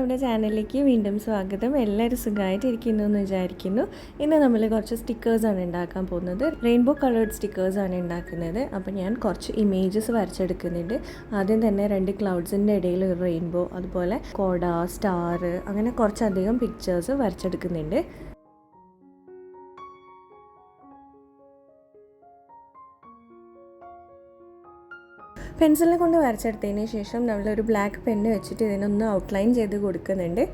നമ്മുടെ ചാനലിലേക്ക് വീണ്ടും സ്വാഗതം. എല്ലാവരും സുഖമായിട്ടിരിക്കുന്നു എന്ന് വിചാരിക്കുന്നു. ഇന്ന് നമ്മൾ കുറച്ച് സ്റ്റിക്കേഴ്സാണ് ഉണ്ടാക്കാൻ പോകുന്നത്. റെയിൻബോ കളേർഡ് സ്റ്റിക്കേഴ്സാണ് ഉണ്ടാക്കുന്നത്. അപ്പോൾ ഞാൻ കുറച്ച് ഇമേജസ് വരച്ചെടുക്കുന്നുണ്ട്. ആദ്യം തന്നെ 2 ക്ലൗഡ്സിൻ്റെ ഇടയിൽ ഒരു റെയിൻബോ, അതുപോലെ കോട, സ്റ്റാർ, അങ്ങനെ കുറച്ചധികം പിക്ചേഴ്സ് വരച്ചെടുക്കുന്നുണ്ട്. പെൻസിലിനെ കൊണ്ട് വരച്ചെടുത്തതിന് ശേഷം നമ്മളൊരു ബ്ലാക്ക് പെന്ന് വെച്ചിട്ട് ഇതിനൊന്ന് ഔട്ട്ലൈൻ ചെയ്ത് കൊടുക്കുന്നുണ്ട്.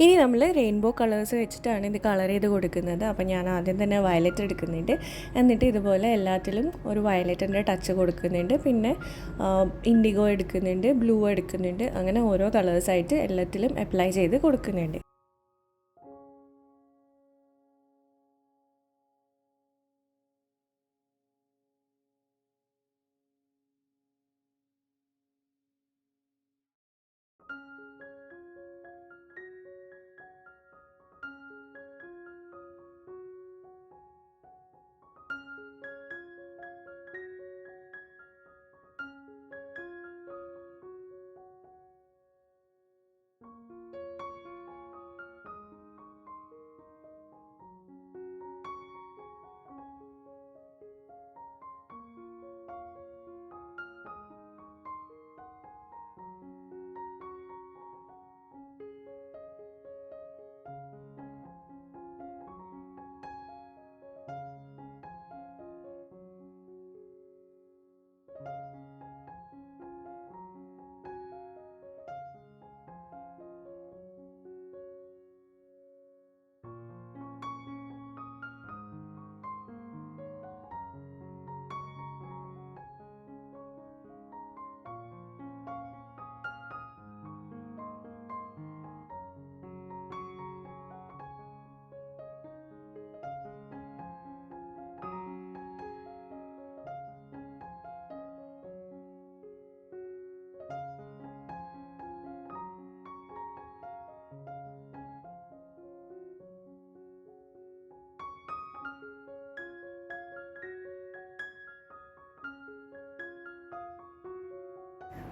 ഇനി നമ്മൾ റെയിൻബോ കളേഴ്സ് വെച്ചിട്ടാണ് ഇത് കളർ ചെയ്ത് കൊടുക്കുന്നത്. അപ്പോൾ ഞാൻ ആദ്യം തന്നെ വയലറ്റ് എടുക്കുന്നുണ്ട്. എന്നിട്ട് ഇതുപോലെ എല്ലാത്തിലും ഒരു വയലറ്റിൻ്റെ ടച്ച് കൊടുക്കുന്നുണ്ട്. പിന്നെ ഇൻഡിഗോ എടുക്കുന്നുണ്ട്, ബ്ലൂ എടുക്കുന്നുണ്ട്. അങ്ങനെ ഓരോ കളേഴ്സായിട്ട് എല്ലാത്തിലും അപ്ലൈ ചെയ്ത് കൊടുക്കുന്നുണ്ട്.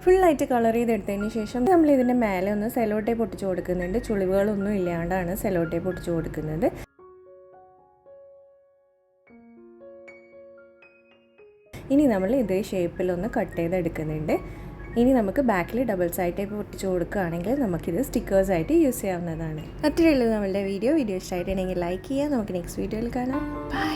ഫുള്ളായിട്ട് കളർ ചെയ്തെടുത്തതിന് ശേഷം നമ്മൾ ഇതിൻ്റെ മേലെ ഒന്ന് സെലോ ടേപ്പ് ഒട്ടിച്ച് കൊടുക്കുന്നുണ്ട്. ചുളിവുകളൊന്നും ഇല്ലാണ്ടാണ് സെലോ ടേപ്പ് ഒട്ടിച്ച് കൊടുക്കുന്നത്. ഇനി നമ്മൾ ഇതേ ഷേപ്പിലൊന്ന് കട്ട് ചെയ്തെടുക്കുന്നുണ്ട്. ഇനി നമുക്ക് ബാക്കിൽ ഡബിൾ സൈഡ് ടേപ്പ് ഒട്ടിച്ച് കൊടുക്കുകയാണെങ്കിൽ നമുക്കിത് സ്റ്റിക്കേഴ്സായിട്ട് യൂസ് ചെയ്യാവുന്നതാണ്. അത്രയേ ഉള്ളൂ നമ്മളുടെ വീഡിയോ ഇഷ്ടമായിട്ടുണ്ടെങ്കിൽ ലൈക്ക് ചെയ്യുക. നമുക്ക് നെക്സ്റ്റ് വീഡിയോയിൽ കാണാം. ബൈ.